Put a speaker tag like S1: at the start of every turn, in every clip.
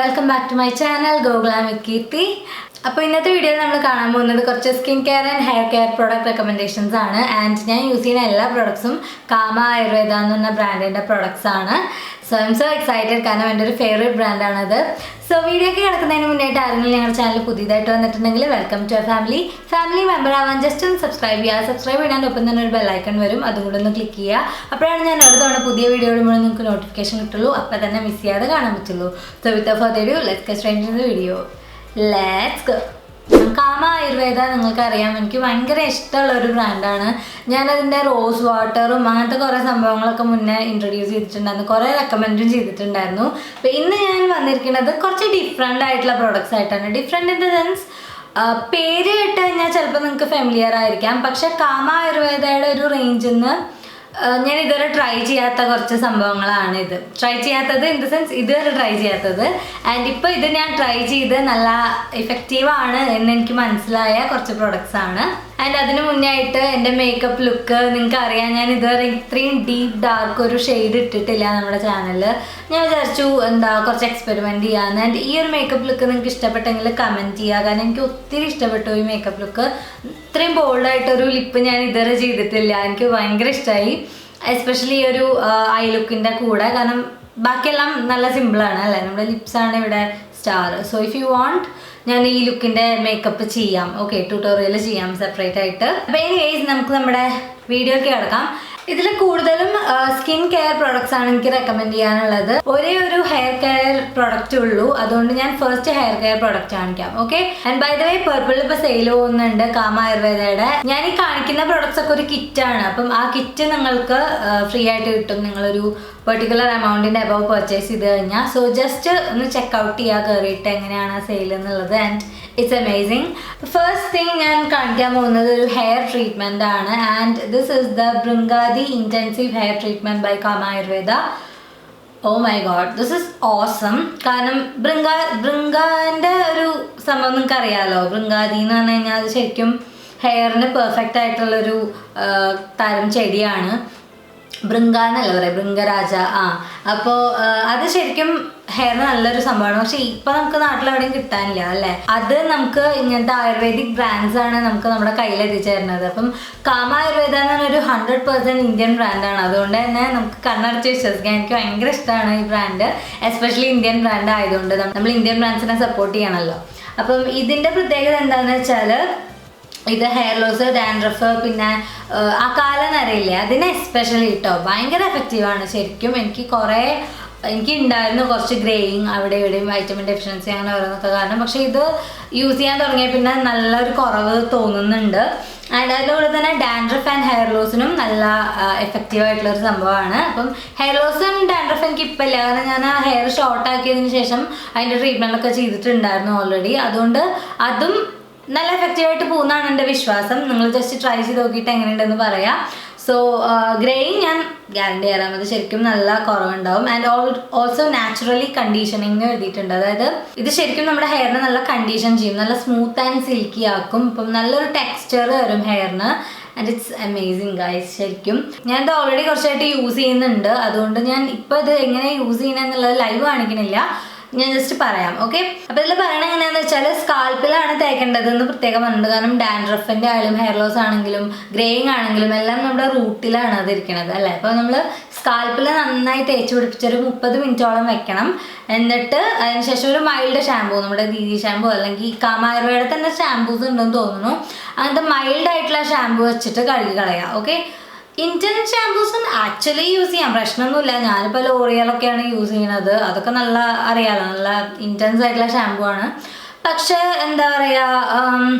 S1: welcome back to my channel Go Glam with Kirti. അപ്പോൾ ഇന്നത്തെ വീഡിയോയിൽ നമ്മൾ കാണാൻ പോകുന്നത് കുറച്ച് skin care and hair care product recommendations ആണ്. ആൻഡ് ഞാൻ യൂസ് ചെയ്യുന്ന എല്ലാ പ്രോഡക്ട്സും കാമ ആയുർവേദ എന്ന് പറഞ്ഞ ബ്രാൻഡിൻ്റെ പ്രോഡക്ട്സ് ആണ്. So I M so excited, കാരണം എൻ്റെ ഒരു ഫേവറേറ്റ് ബ്രാൻഡാണത്. സോ വീഡിയോക്ക് കിടക്കുന്നതിന് മുന്നേറ്റ് ആരെങ്കിലും ഞങ്ങളുടെ ചാനൽ പുതിയതായിട്ട് വന്നിട്ടുണ്ടെങ്കിൽ വെൽക്കം ടു ഫാമിലി മെമ്പർ ആവാൻ ജസ്റ്റ് ഒന്ന് സബ്സ്ക്രൈബ് ചെയ്യുക. സബ്സ്ക്രൈബ് ചെയ്യാൻ ഒപ്പം തന്നെ ഒരു ബെല്ലൈക്കൺ വരും, അതുകൊണ്ട് ഒന്ന് ക്ലിക്ക് ചെയ്യുക. അപ്പോഴാണ് ഞാൻ ഒരു തവണ പുതിയ വീഡിയോ ഇടുമ്പോൾ നിങ്ങൾക്ക് നോട്ടിഫിക്കേഷൻ കിട്ടുള്ളൂ, അപ്പോൾ തന്നെ മിസ് ചെയ്യാതെ കാണാൻ പറ്റുള്ളൂ. So with further ado, let's get straight into the video. Let's go. കാമ ആയുർവേദ നിങ്ങൾക്കറിയാം, എനിക്ക് ഭയങ്കര ഇഷ്ടമുള്ളൊരു ബ്രാൻഡാണ്. ഞാനതിൻ്റെ റോസ് വാട്ടറും അങ്ങനത്തെ കുറേ സംഭവങ്ങളൊക്കെ മുന്നേ ഇൻട്രൊഡ്യൂസ് ചെയ്തിട്ടുണ്ടായിരുന്നു, കുറേ റെക്കമെൻഡും ചെയ്തിട്ടുണ്ടായിരുന്നു. അപ്പോൾ ഇന്ന് ഞാൻ വന്നിരിക്കുന്നത് കുറച്ച് ഡിഫറെൻ്റ് ആയിട്ടുള്ള പ്രോഡക്റ്റ്സ് ആയിട്ടാണ്. ഡിഫറെൻ്റ് ഇൻ ദ സെൻസ് പേര് കേട്ട് കഴിഞ്ഞാൽ ചിലപ്പോൾ നിങ്ങൾക്ക് ഫെമിലിയർ ആയിരിക്കാം, പക്ഷേ കാമ ആയുർവേദയുടെ ഒരു റേഞ്ചിൽ നിന്ന് ഞാൻ ഇതുവരെ ട്രൈ ചെയ്യാത്ത കുറച്ച് സംഭവങ്ങളാണ് ഇത്. ട്രൈ ചെയ്യാത്തത് ഇൻ ദ സെൻസ് ഇതുവരെ ട്രൈ ചെയ്യാത്തത്. ആൻഡ് ഇപ്പോൾ ഇത് ഞാൻ ട്രൈ ചെയ്ത് നല്ല ഇഫക്റ്റീവാണ് എന്ന് എനിക്ക് മനസ്സിലായ കുറച്ച് പ്രോഡക്റ്റ്സ് ആണ്. ആൻഡ് അതിന് മുന്നേ ആയിട്ട് എൻ്റെ മേക്കപ്പ് ലുക്ക് നിങ്ങൾക്ക് അറിയാം, ഞാൻ ഇതുവരെ ഇത്രയും ഡീപ്പ് ഡാർക്ക് ഒരു ഷെയ്ഡ് ഇട്ടിട്ടില്ല നമ്മുടെ ചാനലിൽ. ഞാൻ വിചാരിച്ചു കുറച്ച് എക്സ്പെരിമെൻറ്റ് ചെയ്യാമെന്ന്. ആൻഡ് ഈ ഒരു മേക്കപ്പ് ലുക്ക് നിങ്ങൾക്ക് ഇഷ്ടപ്പെട്ടെങ്കിൽ കമൻറ്റ് ചെയ്യുക, കാരണം എനിക്ക് ഒത്തിരി ഇഷ്ടപ്പെട്ടു ഈ മേക്കപ്പ് ലുക്ക്. ഇത്രയും ബോൾഡായിട്ടൊരു ലിപ്പ് ഞാൻ ഇതുവരെ ചെയ്തിട്ടില്ല, എനിക്ക് ഭയങ്കര ഇഷ്ടമായി. എസ്പെഷ്യലി ഈ ഒരു ഐ ലുക്കിൻ്റെ കൂടെ, കാരണം ബാക്കിയെല്ലാം നല്ല സിമ്പിളാണ് അല്ലേ, നമ്മുടെ ലിപ്സാണ് ഇവിടെ star. So if you want ഞാൻ ഈ ലുക്കിൻ്റെ മേക്കപ്പ് ചെയ്യാം, ഓക്കെ, ട്യൂട്ടോറിയൽ ചെയ്യാം സെപ്പറേറ്റ് ആയിട്ട്. അപ്പോൾ എനിവേസ് നമുക്ക് നമ്മുടെ വീഡിയോയ്ക്ക് കിടക്കാം. ഇതിൽ കൂടുതലും സ്കിൻ കെയർ പ്രോഡക്ട്സ് ആണ് എനിക്ക് റെക്കമെൻഡ് ചെയ്യാനുള്ളത്. ഒരേ ഒരു ഹെയർ കെയർ പ്രോഡക്റ്റ് ഉള്ളൂ, അതുകൊണ്ട് ഞാൻ ഫസ്റ്റ് ഹെയർ കെയർ പ്രോഡക്റ്റ് കാണിക്കാം, okay. And by the way purple ഇപ്പോൾ സെയിൽ പോകുന്നുണ്ട് കാമ ആയുർവേദയുടെ. ഞാൻ ഈ കാണിക്കുന്ന പ്രോഡക്ട്സ് ഒക്കെ ഒരു കിറ്റാണ്, അപ്പം ആ കിറ്റ് നിങ്ങൾക്ക് ഫ്രീ ആയിട്ട് കിട്ടും നിങ്ങളൊരു പെർട്ടിക്കുലർ എമൗണ്ടിൻ്റെ അബവ് പർച്ചേസ് ചെയ്ത് കഴിഞ്ഞാൽ. സോ ജസ്റ്റ് ഒന്ന് ചെക്കൗട്ട് ചെയ്യുക കയറിയിട്ട് എങ്ങനെയാണ് ആ സെയിൽ എന്നുള്ളത്. And it's amazing. First thing ഞാൻ കാണിക്കാൻ പോകുന്നത് ഒരു ഹെയർ ട്രീറ്റ്മെൻ്റ് ആണ്. And this is the Bhringadi intensive hair treatment by Kama Ayurveda. Oh my God, this is awesome. കാരണം ബൃങ്കാൻ്റെ ഒരു സംഭവം നിങ്ങൾക്ക് അറിയാമല്ലോ. ബൃങ്കാദി എന്ന് പറഞ്ഞു കഴിഞ്ഞാൽ അത് ശരിക്കും ഹെയറിന് പെർഫെക്റ്റ് ആയിട്ടുള്ളൊരു തരം ചെടിയാണ്. ബൃങ്ക എന്നല്ല പറയാം, ബൃങ്കരാജ. അപ്പോൾ അത് ശരിക്കും ഹെയറിന് നല്ലൊരു സംഭവമാണ്. പക്ഷെ ഇപ്പം നമുക്ക് നാട്ടിലെവിടെയും കിട്ടാനില്ല അല്ലേ. അത് നമുക്ക് ഇങ്ങനത്തെ ആയുർവേദിക് ബ്രാൻഡ്സ് ആണ് നമുക്ക് നമ്മുടെ കയ്യിൽ എത്തിച്ചേരുന്നത്. അപ്പം കാമ ആയുർവേദ എന്ന് പറഞ്ഞൊരു 100% ഇന്ത്യൻ ബ്രാൻഡാണ്. അതുകൊണ്ട് തന്നെ നമുക്ക് കണ്ണടച്ച് വിശ്വസിക്കാം. എനിക്ക് ഭയങ്കര ഇഷ്ടമാണ് ഈ ബ്രാൻഡ്, എസ്പെഷ്യലി ഇന്ത്യൻ ബ്രാൻഡ് ആയതുകൊണ്ട്. നമ്മൾ ഇന്ത്യൻ ബ്രാൻഡ്സിനെ സപ്പോർട്ട് ചെയ്യണമല്ലോ. അപ്പം ഇതിൻ്റെ പ്രത്യേകത എന്താണെന്ന് വെച്ചാൽ, ഇത് ഹെയർ ലോസ്, ഡാൻഡ്രഫ്, പിന്നെ ആ കാലനരയില്ലേ, അതിനെ എസ്പെഷ്യലി കേട്ടോ ഭയങ്കര എഫക്റ്റീവാണ് ശരിക്കും. എനിക്ക് ഉണ്ടായിരുന്നു കുറച്ച് ഗ്രേയിങ് അവിടെ ഇവിടെയും, വൈറ്റമിൻ ഡെഫിഷ്യൻസി അങ്ങനെ ഓരോന്നൊക്കെ കാരണം. പക്ഷേ ഇത് യൂസ് ചെയ്യാൻ തുടങ്ങിയ പിന്നെ നല്ലൊരു കുറവ് തോന്നുന്നുണ്ട്. ആൻഡ് അതിലൂടെ തന്നെ ഡാൻഡ്രഫ് ആൻഡ് ഹെയർ ലോസിനും നല്ല എഫക്റ്റീവായിട്ടുള്ളൊരു സംഭവമാണ്. അപ്പം ഹെയർ ലോസും ഡാൻഡ്രഫ് എനിക്ക് ഇപ്പം ഇല്ല, കാരണം ഞാൻ ആ ഹെയർ ഷോർട്ട് ആക്കിയതിന് ശേഷം അതിൻ്റെ ട്രീറ്റ്മെൻറ്റൊക്കെ ചെയ്തിട്ടുണ്ടായിരുന്നു ഓൾറെഡി. അതുകൊണ്ട് അതും നല്ല എഫക്റ്റീവായിട്ട് പോകുന്നതാണ് എൻ്റെ വിശ്വാസം. നിങ്ങൾ ജസ്റ്റ് ട്രൈ ചെയ്ത് നോക്കിയിട്ട് എങ്ങനെയുണ്ടെന്ന് പറയാം. സോ ഗ്രേയിങ് ഞാൻ ഗ്യാരണ്ടി തരാം, അത് ശരിക്കും നല്ല കുറവുണ്ടാവും. ആൻഡ് ഓൾസോ നാച്ചുറലി കണ്ടീഷനിങ് എഴുതിയിട്ടുണ്ട്. അതായത് ഇത് ശരിക്കും നമ്മുടെ ഹെയറിനെ നല്ല കണ്ടീഷൻ ചെയ്യും, നല്ല സ്മൂത്ത് ആൻഡ് സിൽക്കി ആക്കും. ഇപ്പം നല്ലൊരു ടെക്സ്ചർ വരും ഹെയറിന്. And it's amazing guys. ശരിക്കും ഞാനിത് ഓൾറെഡി കുറച്ചായിട്ട് യൂസ് ചെയ്യുന്നുണ്ട്, അതുകൊണ്ട് ഞാൻ ഇപ്പോൾ ഇത് എങ്ങനെ യൂസ് ചെയ്യണമെന്നുള്ളത് ലൈവ് കാണിക്കണില്ല, ഞാൻ ജസ്റ്റ് പറയാം, ഓക്കെ. അപ്പോൾ ഇതിൽ പറയണത് എങ്ങനെയാണെന്ന് വെച്ചാൽ, സ്കാൽപ്പിലാണ് തേക്കേണ്ടതെന്ന് പ്രത്യേകം പറഞ്ഞിട്ടുണ്ട്. കാരണം ഡാൻഡ്രഫിൻ്റെ ആയാലും ഹെയർ ലോസ് ആണെങ്കിലും ഗ്രേയിങ് ആണെങ്കിലും എല്ലാം നമ്മുടെ റൂട്ടിലാണ് അതിരിക്കണത് അല്ലേ. അപ്പോൾ നമ്മൾ സ്കാൽപ്പിൽ നന്നായി തേച്ച് പിടിപ്പിച്ചൊരു 30 മിനിറ്റോളം വെക്കണം. എന്നിട്ട് അതിനുശേഷം ഒരു മൈൽഡ് ഷാമ്പൂ, നമ്മുടെ ദീദി ഷാമ്പൂ അല്ലെങ്കിൽ കാമ ആയുർവേദ തന്നെ ഷാമ്പൂസ് ഉണ്ടെന്ന് തോന്നുന്നു, അങ്ങനത്തെ മൈൽഡ് ആയിട്ടുള്ള ഷാമ്പൂ വെച്ചിട്ട് കഴുകി കളയാം, ഓക്കെ. ഇന്ത്യൻ ഷാമ്പൂസും ആക്ച്വലി യൂസ് ചെയ്യാം, പ്രശ്നമൊന്നുമില്ല. ഞാനിപ്പോൾ ലോറിയലൊക്കെയാണ് യൂസ് ചെയ്യണത്, അതൊക്കെ നല്ല അറിയാലോ, നല്ല ഇൻറ്റൻസ് ആയിട്ടുള്ള ഷാമ്പൂ ആണ്. പക്ഷേ എന്താ പറയുക,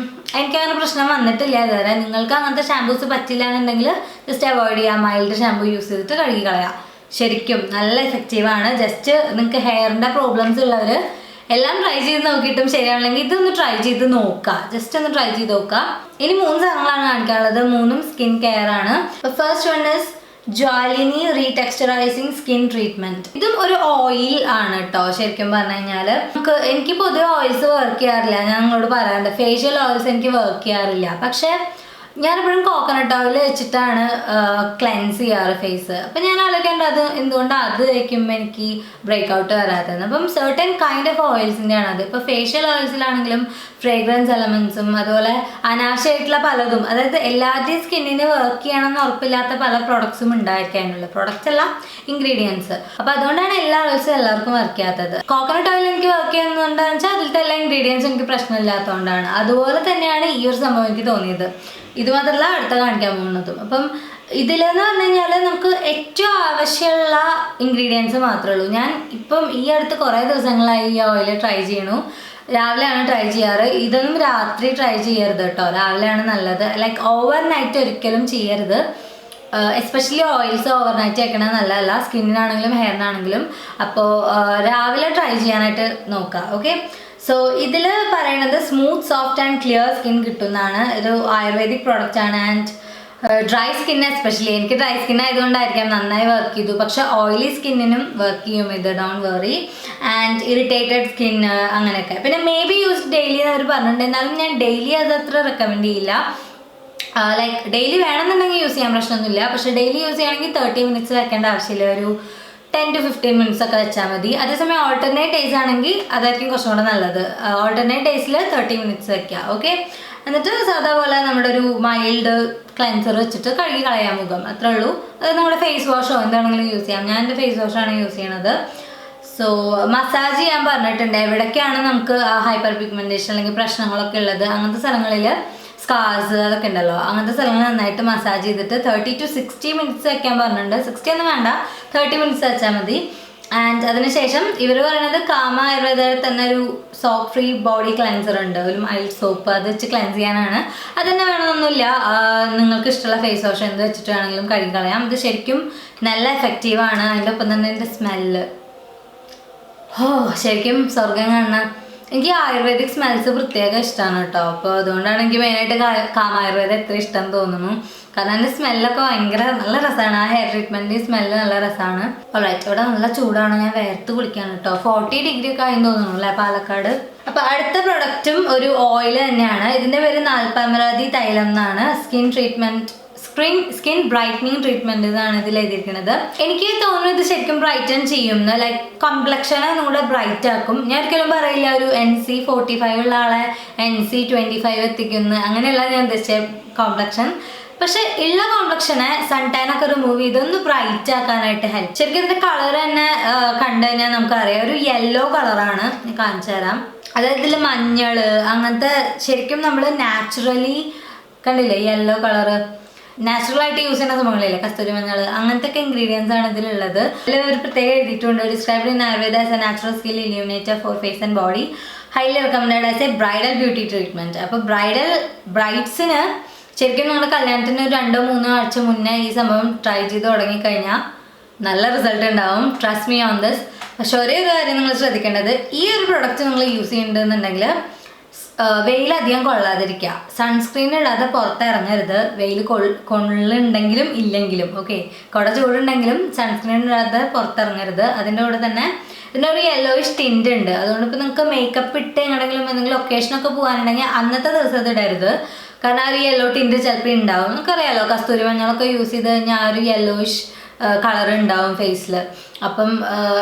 S1: എനിക്കങ്ങനെ പ്രശ്നം വന്നിട്ടില്ല ഇതുവരെ. നിങ്ങൾക്ക് അങ്ങനത്തെ ഷാമ്പൂസ് പറ്റില്ല എന്നുണ്ടെങ്കിൽ ജസ്റ്റ് അവോയ്ഡ് ചെയ്യാം, മൈൽഡ് ഷാമ്പൂ യൂസ് ചെയ്തിട്ട് കഴുകി കളയാം. ശരിക്കും നല്ല എഫക്റ്റീവാണ്. ജസ്റ്റ് നിങ്ങൾക്ക് ഹെയറിൻ്റെ പ്രോബ്ലംസ് ഉള്ളവർ എല്ലാം ട്രൈ ചെയ്ത് നോക്കിയിട്ടും ശരിയാണെങ്കിൽ ഇതൊന്ന് ട്രൈ ചെയ്ത് നോക്കുക, ജസ്റ്റ് ഒന്ന് ട്രൈ ചെയ്ത് നോക്കുക. ഇനി 3 സാധനങ്ങളാണ് കാണിക്കാനുള്ളത്, 3ഉം സ്കിൻ കെയർ ആണ്. First one is Jwalini retexturising skin treatment. ഇതും ഒരു ഓയിൽ ആണ് കേട്ടോ. ശരിക്കും പറഞ്ഞു കഴിഞ്ഞാൽ എനിക്ക് പൊതുവെ ഓയിൽസ് വർക്ക് ചെയ്യാറില്ല, ഞാൻ നിങ്ങളോട് പറയാറുണ്ട്, ഫേഷ്യൽ ഓയിൽസ് എനിക്ക് വർക്ക് ചെയ്യാറില്ല. പക്ഷേ ഞാനെപ്പോഴും കോക്കനട്ട് ഓയിൽ വെച്ചിട്ടാണ് ക്ലെൻസ് ചെയ്യാറ് ഫേസ്. അപ്പം ഞാൻ ആലോചിക്കേണ്ടത് അത് എന്തുകൊണ്ട് അത് വയ്ക്കുമ്പോൾ എനിക്ക് ബ്രേക്ക് ഔട്ട് വരാത്തത്. അപ്പം സെർട്ടൻ കൈൻഡ് ഓഫ് ഓയിൽസിൻ്റെ ആണ് അത്. ഇപ്പോൾ ഫേഷ്യൽ ഓയിൽസിലാണെങ്കിലും ഫ്രേഗ്രൻസ് എലമെൻസും അതുപോലെ അനാവശ്യമായിട്ടുള്ള പലതും, അതായത് എല്ലാവരുടെയും സ്കിന്നിന് വർക്ക് ചെയ്യണമെന്ന് ഉറപ്പില്ലാത്ത പല പ്രൊഡക്ട്സും ഉണ്ടായിരിക്കാനുള്ള പ്രൊഡക്ട്സ് അല്ല ഇൻഗ്രീഡിയൻസ്. അപ്പം അതുകൊണ്ടാണ് എല്ലാ ഓയിൽസും എല്ലാവർക്കും വർക്ക് ചെയ്യാത്തത്. കോക്കനട്ട് ഓയിൽ എനിക്ക് വർക്ക് ചെയ്യുന്നതുകൊണ്ടാണെന്ന് വെച്ചാൽ അതിലത്തെ എല്ലാ ഇൻഗ്രീഡിയൻസും എനിക്ക് പ്രശ്നമില്ലാത്തതുകൊണ്ടാണ്. അതുപോലെ തന്നെയാണ് ഈ ഒരു സംഭവം എനിക്ക് തോന്നിയത്. ഇത് മാത്രമല്ല അടുത്ത കാണിക്കാൻ പോകുന്നതും. അപ്പം ഇതിലെന്ന് പറഞ്ഞു കഴിഞ്ഞാൽ നമുക്ക് ഏറ്റവും ആവശ്യമുള്ള ഇൻഗ്രീഡിയൻസ് മാത്രമേ ഉള്ളൂ. ഞാൻ ഇപ്പം ഈ അടുത്ത് കുറേ ദിവസങ്ങളായി ഈ ഓയിൽ ട്രൈ ചെയ്യണു. രാവിലെയാണ് ട്രൈ ചെയ്യാറ്. ഇതൊന്നും രാത്രി ട്രൈ ചെയ്യരുത് കേട്ടോ, രാവിലെയാണ് നല്ലത്. ലൈക്ക് ഓവർ നൈറ്റ് ഒരിക്കലും ചെയ്യരുത്. എസ്പെഷ്യലി ഓയിൽസ് ഓവർ നൈറ്റ് വെക്കണത് നല്ലതല്ല, സ്കിന്നിനാണെങ്കിലും ഹെയറിനാണെങ്കിലും. അപ്പോൾ രാവിലെ ട്രൈ ചെയ്യാനായിട്ട് നോക്കുക. ഓക്കെ, സോ ഇതിൽ പറയുന്നത് smooth soft and clear skin കിട്ടുന്നതാണ്. ഒരു ആയുർവേദിക് പ്രോഡക്റ്റ് ആണ്. ആൻഡ് ഡ്രൈ സ്കിൻ എസ്പെഷ്യലി, എനിക്ക് ഡ്രൈ സ്കിൻ ആയതുകൊണ്ടായിരിക്കാം നന്നായി വർക്ക് ചെയ്തു. പക്ഷെ ഓയിലി സ്കിന്നിനും വർക്ക് ചെയ്യും ഇത്, don't worry. And irritated skin അങ്ങനെയൊക്കെ. പിന്നെ മേ ബി യൂസ് ഡെയിലി എന്ന് അവർ പറഞ്ഞിട്ടുണ്ട്. എന്നാലും ഞാൻ ഡെയിലി അതത്ര റെക്കമെൻഡ് ചെയ്യില്ല. ലൈക്ക് ഡെയിലി വേണമെന്നുണ്ടെങ്കിൽ യൂസ് ചെയ്യാൻ പ്രശ്നമൊന്നുമില്ല. പക്ഷെ ഡെയിലി യൂസ് ചെയ്യുകയാണെങ്കിൽ 30 മിനിറ്റ്സ് വെക്കേണ്ട ആവശ്യമില്ല, ഒരു 10 to 15 മിനിറ്റ്സ് ഒക്കെ വെച്ചാൽ മതി. അതേസമയം ഓൾട്ടർനേറ്റ് ഡേയ്സ് ആണെങ്കിൽ അതായിരിക്കും കുറച്ചും കൂടെ നല്ലത്. ഓൾട്ടർനേറ്റ് ഡേയ്സിൽ 30 മിനിറ്റ്സ് വെക്കുക. ഓക്കെ, എന്നിട്ട് സാധാ പോലെ നമ്മുടെ ഒരു മൈൽഡ് ക്ലെൻസർ വെച്ചിട്ട് കഴുകി കളയാൻ മുഖം, അത്രേ ഉള്ളൂ. അത് നമ്മുടെ ഫേസ് വാഷോ എന്താണെങ്കിലും യൂസ് ചെയ്യാം. ഞാൻ എൻ്റെ ഫേസ് വാഷാണ് യൂസ് ചെയ്യണത്. സോ മസാജ് ചെയ്യാൻ പറഞ്ഞിട്ടുണ്ട്. എവിടേക്കാണ് നമുക്ക് ഹൈപ്പർ പിഗ്മെൻറ്റേഷൻ അല്ലെങ്കിൽ പ്രശ്നങ്ങളൊക്കെ ഉള്ളത്, അങ്ങനത്തെ സ്ഥലങ്ങളിൽ സ്കാർസ് അതൊക്കെ ഉണ്ടല്ലോ, അങ്ങനത്തെ സ്ഥലങ്ങൾ നന്നായിട്ട് മസാജ് ചെയ്തിട്ട് 30 to 60 മിനിറ്റ്സ് വെക്കാൻ പറഞ്ഞിട്ടുണ്ട്. 60 ഒന്നും വേണ്ട, 30 മിനിറ്റ്സ് വെച്ചാൽ മതി. ആൻഡ് അതിനുശേഷം ഇവർ പറയുന്നത് കാമ ആയുർവേദയിൽ തന്നെ ഒരു സോപ്പ് ഫ്രീ ബോഡി ക്ലെൻസർ ഉണ്ട്, ഒരു മൈൽഡ് സോപ്പ്, അത് വെച്ച് ക്ലെൻസ് ചെയ്യാനാണ്. അത് തന്നെ വേണമെന്നൊന്നുമില്ല, നിങ്ങൾക്ക് ഇഷ്ടമുള്ള ഫേസ് വാഷ് എന്ത് വെച്ചിട്ട് വേണമെങ്കിലും കഴുകി കളയാം. ഇത് ശരിക്കും നല്ല എഫക്റ്റീവാണ്. അതിൻ്റെ ഒപ്പം തന്നെ എൻ്റെ സ്മെല്ല് ശരിക്കും സ്വർഗം കാണുന്ന. എനിക്ക് ആയുർവേദിക് സ്മെൽസ് പ്രത്യേകം ഇഷ്ടമാണ് കേട്ടോ. അപ്പോൾ അതുകൊണ്ടാണ് എനിക്ക് മെയിനായിട്ട് കാമ ആയുർവേദം എത്ര ഇഷ്ടം തോന്നുന്നു. കാരണം അതിൻ്റെ സ്മെല്ലൊക്കെ ഭയങ്കര നല്ല രസമാണ്. ആ ഹെയർ ട്രീറ്റ്മെൻറ്റ് സ്മെല്ല് നല്ല രസമാണ്. ഓൾറൈറ്റ്, ഇവിടെ നല്ല ചൂടാണ്, ഞാൻ വേർത്ത് കുളിക്കാണ് കേട്ടോ. 40 ഡിഗ്രി ഒക്കെ ആയി തോന്നുന്നു അല്ലേ പാലക്കാട്. അപ്പോൾ അടുത്ത പ്രൊഡക്റ്റും ഒരു ഓയിൽ തന്നെയാണ്. ഇതിൻ്റെ പേര് നാൽപ്പാമരാതി തൈലം എന്നാണ്. സ്കിൻ ബ്രൈറ്റനിങ് ട്രീറ്റ്മെന്റ് എന്നാണ് ഇതിൽ എഴുതിയിരിക്കുന്നത്. എനിക്ക് തോന്നുന്നു ഇത് ശരിക്കും ബ്രൈറ്റൻ ചെയ്യും, ലൈക്ക് കോംപ്ലക്ഷനെ ഒന്നുകൂടെ ബ്രൈറ്റ് ആക്കും. ഞാൻ ഒരിക്കലും പറയില്ല ഒരു NC 45 ഉള്ള ആളെ NC 25 എത്തിക്കുന്നു, അങ്ങനെയല്ല ഞാൻ ഉദ്ദേശിച്ച കോംപ്ലക്ഷൻ. പക്ഷെ ഉള്ള കോംപ്ലക്ഷനെ സൺടാനൊക്കെ റിമൂവ് ചെയ്തൊന്ന് ബ്രൈറ്റ് ആക്കാനായിട്ട് ഹെൽപ്പ്. ശരിക്കും ഇതിന്റെ കളർ തന്നെ കണ്ടു കഴിഞ്ഞാൽ നമുക്കറിയാം, ഒരു യെല്ലോ കളറാണ്. ഞാൻ കാണിച്ചു തരാം. അതായത് ഇതിൽ മഞ്ഞൾ അങ്ങനത്തെ ശരിക്കും നമ്മൾ നാച്ചുറലി കണ്ടില്ലേ യെല്ലോ കളറ്, നാച്ചുറലായിട്ട് യൂസ് ചെയ്യുന്ന സംഭവങ്ങളില്ലേ, കസ്തൂരി മഞ്ഞൾ, അങ്ങനത്തെ ഒക്കെ ഇൻഗ്രീഡിയൻസ് ആണ് ഇതിലുള്ളത്. അതിൽ ഒരു പ്രത്യേകം എഴുതിയിട്ടുണ്ട്, described in Ayurveda as a natural skin illuminator for face and body, highly recommended as a bridal beauty treatment. അപ്പോൾ ബ്രൈഡ്സിന് ശരിക്കും നിങ്ങളുടെ കല്യാണത്തിന് ഒരു 2-3 ആഴ്ച മുന്നേ ഈ സംഭവം ട്രൈ ചെയ്ത് തുടങ്ങിക്കഴിഞ്ഞാൽ നല്ല റിസൾട്ട് ഉണ്ടാവും. Trust me on this. പക്ഷെ ഒരേ ഒരു കാര്യം നിങ്ങൾ ശ്രദ്ധിക്കേണ്ടത്, ഈ ഒരു പ്രൊഡക്റ്റ് നിങ്ങൾ യൂസ് ചെയ്യുന്നുണ്ടെന്നുണ്ടെങ്കിൽ വെയിലധികം കൊള്ളാതിരിക്കുക. സൺസ്ക്രീൻ ഇടാതെ പുറത്തിറങ്ങരുത്. വെയിൽ കൊള്ളുണ്ടെങ്കിലും ഇല്ലെങ്കിലും ഓക്കെ, കുട ചൂടുണ്ടെങ്കിലും സൺസ്ക്രീൻ ഇടാതെ പുറത്തിറങ്ങരുത്. അതിൻ്റെ കൂടെ തന്നെ ഇതിൻ്റെ ഒരു യെല്ലോയിഷ് ടിൻ്റ് ഉണ്ട്. അതുകൊണ്ട് ഇപ്പോൾ നിങ്ങൾക്ക് മേക്കപ്പ് ഇട്ട് എങ്ങനെയെങ്കിലും എന്തെങ്കിലും ഒക്കേഷനൊക്കെ പോകാനുണ്ടെങ്കിൽ അന്നത്തെ ദിവസം ഇത് ഇടരുത്. കാരണം ആ ഒരു യെല്ലോ ടിൻ്റ് ചിലപ്പോൾ ഉണ്ടാവും. നമുക്കറിയാലോ, കസ്തൂരി മഞ്ഞളൊക്കെ യൂസ് ചെയ്ത് കഴിഞ്ഞാൽ ആ ഒരു യെല്ലോയിഷ് കളർ ഉണ്ടാവും ഫേസിൽ. അപ്പം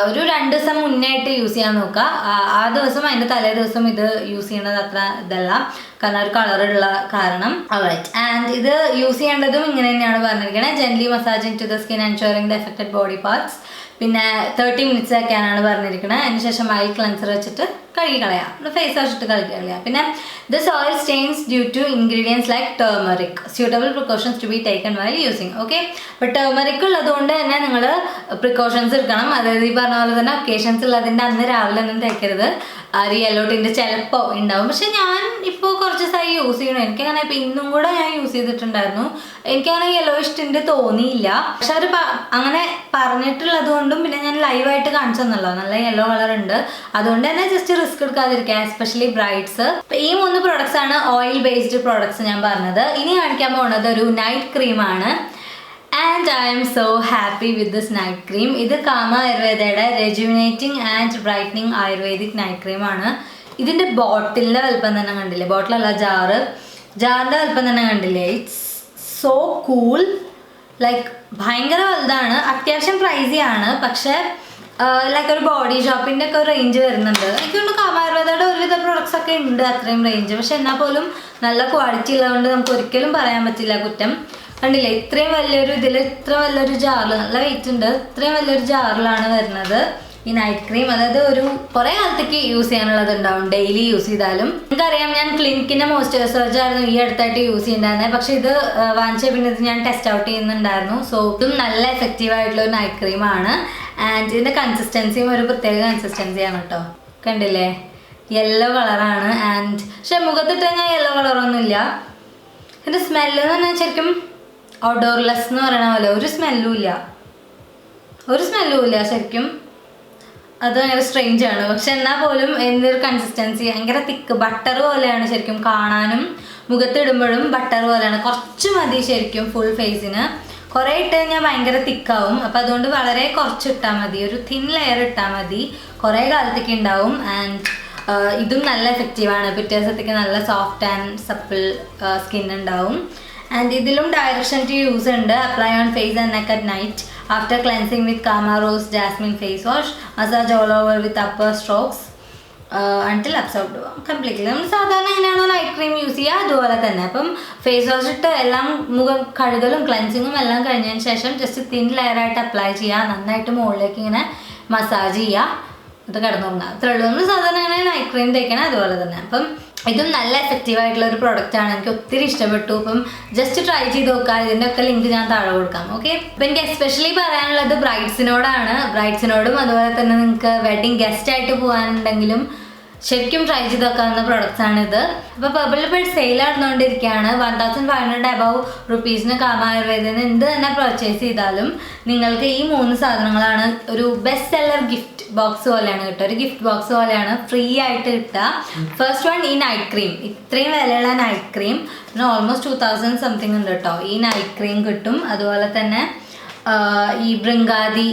S1: ഒരു 2 ദിവസം മുന്നേ ആയിട്ട് യൂസ് ചെയ്യാൻ നോക്കുക. ആ ദിവസം അതിൻ്റെ തലേ ദിവസം ഇത് യൂസ് ചെയ്യേണ്ടത് അത്ര ഇതല്ല, കാരണം ഒരു കളറുള്ള കാരണം. ഓൾറൈറ്റ്, ആൻഡ് ഇത് യൂസ് ചെയ്യേണ്ടതും ഇങ്ങനെ തന്നെയാണ് പറഞ്ഞിരിക്കുന്നത്. Gently massaging to the skin ensuring the affected body parts. പിന്നെ 30 മിനിറ്റ്സ് വെക്കാനാണ് പറഞ്ഞിരിക്കുന്നത്. അതിനുശേഷം ഓയിൽ ക്ലെൻസർ വെച്ചിട്ട് കഴുകി കളയാം, ഫേസ് വാഷ് ഇട്ട് കഴുകി കളയാം. പിന്നെ this oil stains due to ingredients like turmeric. Suitable precautions to be taken while using. Okay, അപ്പോൾ ടേർമറിക് ഉള്ളതുകൊണ്ട് തന്നെ നിങ്ങൾ പ്രിക്കോഷൻസ് എടുക്കണം. അതായത് ഈ പറഞ്ഞ പോലെ തന്നെ ഒക്കേഷൻസ് ഉള്ളതിൻ്റെ അന്ന് രാവിലെ ഒന്നും തേക്കരുത്. ആ ഒരു യെല്ലോ ടിൻ്റ് ചിലപ്പോൾ ഉണ്ടാവും. പക്ഷെ ഞാൻ ഇപ്പോൾ കുറച്ച് ദിവസമായി യൂസ് ചെയ്യണം. എനിക്കങ്ങനെ ഇപ്പോൾ ഇന്നും കൂടെ ഞാൻ യൂസ് ചെയ്തിട്ടുണ്ടായിരുന്നു. എനിക്കങ്ങനെ യെല്ലോയിഷ് ടിൻ്റ് തോന്നിയില്ല. പക്ഷെ അവർ അങ്ങനെ പറഞ്ഞിട്ടുള്ളത് കൊണ്ടും പിന്നെ ഞാൻ ലൈവായിട്ട് കാണിച്ചു തന്നല്ലോ, നല്ല യെല്ലോ കളർ ഉണ്ട്. അതുകൊണ്ട് തന്നെ ജസ്റ്റ് റിസ്ക് എടുക്കാതിരിക്കുക, എസ്പെഷ്യലി ബ്രൈഡ്സ്. ഈ 3 പ്രോഡക്ട്സ് ആണ് ഓയിൽ ബേസ്ഡ് പ്രോഡക്ട്സ് ഞാൻ പറഞ്ഞത്. ഇനി കാണിക്കാൻ പോകുന്നത് ഒരു നൈറ്റ് ക്രീമാണ്. And I M so happy with this night cream. ഇത് കാമ ആയുർവേദയുടെ rejuvenating and brightening ayurvedic night ക്രീമാണ്. ഇതിൻ്റെ ബോട്ടിലിൻ്റെ വലുപ്പം തന്നെ കണ്ടില്ലേ, ബോട്ടിലല്ല ജാറിൻ്റെ വലുപ്പം തന്നെ കണ്ടില്ലേ. It's so cool. ലൈക്ക് ഭയങ്കര വലുതാണ്, അത്യാവശ്യം പ്രൈസി ആണ്. പക്ഷേ ലൈക്ക് ഒരു ബോഡി ഷോപ്പിൻ്റെ ഒക്കെ ഒരു റേഞ്ച് വരുന്നുണ്ട്. എനിക്ക് തോന്നുന്നു കാമായുർവേദയുടെ ഒരുവിധ പ്രൊഡക്ട്സ് ഒക്കെ ഉണ്ട് അത്രയും റേഞ്ച്. പക്ഷെ എന്നാൽ പോലും നല്ല ക്വാളിറ്റി ഉള്ളതുകൊണ്ട് നമുക്ക് ഒരിക്കലും പറയാൻ പറ്റില്ല കുറ്റം. കണ്ടില്ലേ, ഇത്രയും വലിയൊരു ഇതിൽ ഇത്ര വലിയൊരു ജാറിൽ, നല്ല വെയിറ്റ് ഉണ്ട്, ഇത്രയും വലിയൊരു ജാറിലാണ് വരുന്നത് ഈ നൈറ്റ് ക്രീം. അതായത് ഒരു കുറേ കാലത്തേക്ക് യൂസ് ചെയ്യാനുള്ളത് ഉണ്ടാവും, ഡെയിലി യൂസ് ചെയ്താലും. നിങ്ങൾക്കറിയാം, ഞാൻ ക്ലിനിക്കിൻ്റെ മോയ്സ്ചറൈസർ ആയിരുന്നു ഈ അടുത്തായിട്ട് യൂസ് ചെയ്യുന്നുണ്ടായിരുന്നത്. പക്ഷേ ഇത് വാങ്ങിച്ച പിന്നെ ഇത് ഞാൻ ടെസ്റ്റ് ഔട്ട് ചെയ്യുന്നുണ്ടായിരുന്നു. സോ ഇതും നല്ല എഫക്റ്റീവ് ആയിട്ടുള്ള ഒരു നൈറ്റ് ക്രീമാണ്. ആൻഡ് ഇതിൻ്റെ കൺസിസ്റ്റൻസിയും ഒരു പ്രത്യേക കൺസിസ്റ്റൻസിയാണ് കേട്ടോ. കണ്ടില്ലേ, യെല്ലോ കളറാണ്. ആൻഡ് പക്ഷെ മുഖത്തിട്ട് കഴിഞ്ഞാൽ യെല്ലോ കളറൊന്നുമില്ല. ഇതിൻ്റെ സ്മെല്ല് എന്ന് പറഞ്ഞാൽ ശരിക്കും ഔട്ട്ഡോർലെസ് എന്ന് പറയണ പോലെ ഒരു സ്മെല്ലും ഇല്ല ശരിക്കും. അത് ഭയങ്കര സ്ട്രെയിഞ്ച് ആണ്. പക്ഷെ എന്നാൽ പോലും എന്തൊരു കൺസിസ്റ്റൻസി, ഭയങ്കര തിക്ക് ബട്ടർ പോലെയാണ് ശരിക്കും കാണാനും. മുഖത്തിടുമ്പോഴും ബട്ടർ പോലെയാണ്. കുറച്ച് മതി ശരിക്കും ഫുൾ ഫേസിന്. കുറേ ഇട്ട് കഴിഞ്ഞാൽ ഭയങ്കര തിക്കാവും. അപ്പം അതുകൊണ്ട് വളരെ കുറച്ച് ഇട്ടാൽ മതി, ഒരു തിൻ ലെയർ ഇട്ടാൽ മതി, കുറേ കാലത്തേക്ക് ഉണ്ടാവും. ആൻഡ് ഇതും നല്ല എഫക്റ്റീവാണ്. പിറ്റേ ദിവസത്തേക്ക് നല്ല സോഫ്റ്റ് ആൻഡ് സപ്പിൾ സ്കിൻ ഉണ്ടാവും. ആൻഡ് ഇതിലും ഡയറക്ഷൻ ടു യൂസ് ഉണ്ട്. Apply on face and neck at night after cleansing with Kama rose jasmine face wash. Massage all over with upper strokes until absorbed completely. നമ്മൾ സാധാരണ എങ്ങനെയാണോ night cream use ചെയ്യുക അതുപോലെ തന്നെ. അപ്പം ഫേസ് വാഷ് ഇട്ട് എല്ലാം മുഖം കഴുകലും ക്ലെൻസിങ്ങും എല്ലാം കഴിഞ്ഞതിന് ശേഷം ജസ്റ്റ് തിൻ ലെയറായിട്ട് അപ്ലൈ ചെയ്യുക. നന്നായിട്ട് മുകളിലേക്ക് ഇങ്ങനെ മസാജ് ചെയ്യുക, ഇത് കിടന്നുറങ്ങുക. അത്രേ ഉള്ളൂ. നമ്മൾ സാധാരണ അങ്ങനെ നൈറ്റ് ക്രീം തേക്കണം അതുപോലെ തന്നെ. അപ്പം ഇതും നല്ല എഫക്റ്റീവ് ആയിട്ടുള്ള ഒരു പ്രൊഡക്റ്റാണ്. എനിക്ക് ഒത്തിരി ഇഷ്ടപ്പെട്ടു. ഇപ്പം ജസ്റ്റ് ട്രൈ ചെയ്ത് നോക്കുക. ഇതിൻ്റെ ഒക്കെ ലിങ്ക് ഞാൻ താഴെ കൊടുക്കാം. ഓക്കെ. അപ്പം എനിക്ക് എസ്പെഷ്യലി പറയാനുള്ളത് ബ്രൈഡ്സിനോടാണ്. ബ്രൈഡ്സിനോടും അതുപോലെ തന്നെ നിങ്ങൾക്ക് വെഡിങ് ഗസ്റ്റ് ആയിട്ട് പോകാനുണ്ടെങ്കിലും ശരിക്കും ട്രൈ ചെയ്ത് വെക്കാവുന്ന പ്രൊഡക്ട്സ് ആണിത്. അപ്പോൾ പർപ്പിൾ ബേർഡ് സെയിൽ നടന്നുകൊണ്ടിരിക്കുകയാണ്. 1500 അബവ് റുപ്പീസിന് കാമായുർവേദത്തിന് എന്ത് തന്നെ പർച്ചേസ് ചെയ്താലും നിങ്ങൾക്ക് ഈ 3 സാധനങ്ങളാണ് ഒരു ബെസ്റ്റ് സെല്ലർ ഗിഫ്റ്റ് ബോക്സ് പോലെയാണ് കിട്ടുക. ഒരു ഗിഫ്റ്റ് ബോക്സ് പോലെയാണ് ഫ്രീ ആയിട്ട് കിട്ടുക. ഫസ്റ്റ് വൺ ഈ നൈറ്റ് ക്രീം. ഇത്രയും വിലയുള്ള നൈറ്റ് ക്രീം പിന്നെ ഓൾമോസ്റ്റ് 2000 സംതിങ് ഉണ്ട് കേട്ടോ. ഈ നൈറ്റ് ക്രീം കിട്ടും. അതുപോലെ തന്നെ ഈ ബൃങ്കാതി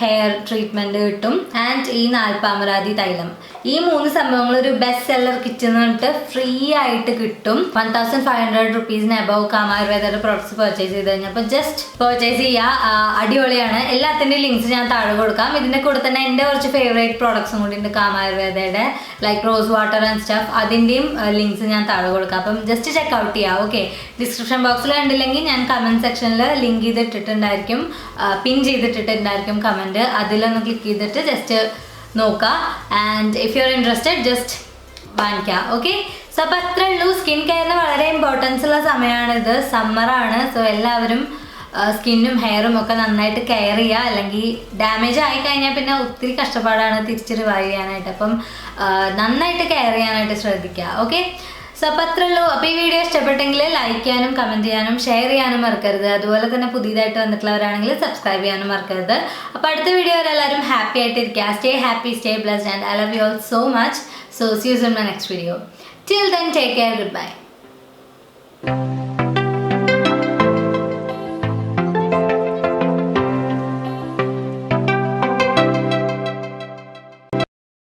S1: ഹെയർ ട്രീറ്റ്മെൻറ്റ് കിട്ടും. ആൻഡ് ഈ നാൽപ്പാമരാതി തൈലം. ഈ 3 സംഭവങ്ങൾ ഒരു ബെസ്റ്റ് സെല്ലർ കിറ്റ് എന്ന് പറഞ്ഞിട്ട് ഫ്രീ ആയിട്ട് കിട്ടും. 1500 റുപ്പീസിന് അബവ് കാമായുർവേദയുടെ പ്രോഡക്ട്സ് പർച്ചേസ് ചെയ്ത് കഴിഞ്ഞാൽ അപ്പോൾ ജസ്റ്റ് പർച്ചേസ് ചെയ്യുക. അടിപൊളിയാണ്. എല്ലാത്തിൻ്റെയും ലിങ്ക്സ് ഞാൻ താഴെ കൊടുക്കാം. ഇതിൻ്റെ കൂടെ തന്നെ എൻ്റെ കുറച്ച് ഫേവറേറ്റ് പ്രോഡക്ട്സും കൂടി ഉണ്ട് കാമായുർവേദയുടെ, like rose water and stuff. അതിൻ്റെയും ലിങ്ക്സ് ഞാൻ താഴെ കൊടുക്കാം. അപ്പം ജസ്റ്റ് ചെക്ക് ഔട്ട് ചെയ്യുക. ഓക്കെ. ഡിസ്ക്രിപ്ഷൻ ബോക്സിൽ കണ്ടില്ലെങ്കിൽ ഞാൻ കമൻറ്റ് സെക്ഷനിൽ ലിങ്ക് ചെയ്തിട്ടിട്ടുണ്ടായിരിക്കും, പിൻ ചെയ്തിട്ടിട്ടുണ്ടായിരിക്കും കമൻറ്റ്. അതിലൊന്ന് ക്ലിക്ക് ചെയ്തിട്ട് ജസ്റ്റ് നോക്കുക. And if you are interested just വാങ്ങിക്കുക. ഓക്കെ. സോ അപ്പോൾ അത്രേ ഉള്ളൂ. സ്കിൻ കെയറിന് വളരെ ഇമ്പോർട്ടൻസ് ഉള്ള സമയമാണിത്. സമ്മറാണ്. സോ എല്ലാവരും സ്കിന്നും ഹെയറും ഒക്കെ നന്നായിട്ട് കെയർ ചെയ്യുക. അല്ലെങ്കിൽ ഡാമേജ് ആയി കഴിഞ്ഞാൽ പിന്നെ ഒത്തിരി കഷ്ടപ്പാടാണ് തിരിച്ച് റിവൈവ് ചെയ്യാനായിട്ട്. അപ്പം നന്നായിട്ട് കെയർ ചെയ്യാനായിട്ട് ശ്രദ്ധിക്കുക. ഓക്കെ. സോ അപ്പോൾ അത്രേ ഉള്ളൂ. അപ്പോൾ ഈ വീഡിയോ ഇഷ്ടപ്പെട്ടെങ്കിൽ ലൈക്ക് ചെയ്യാനും കമൻറ്റ് ചെയ്യാനും ഷെയർ ചെയ്യാനും മറക്കരുത്. അതുപോലെ തന്നെ പുതിയതായിട്ട് വന്നിട്ടുള്ളവരാണെങ്കിൽ സബ്സ്ക്രൈബ് ചെയ്യാനും മറക്കരുത്. അപ്പോൾ അടുത്ത വീഡിയോ എല്ലാവരും ഹാപ്പി ആയിട്ടിരിക്കുക. Stay happy, stay blessed and I love you all so much. So see you in my next video. Till then, take care. Goodbye.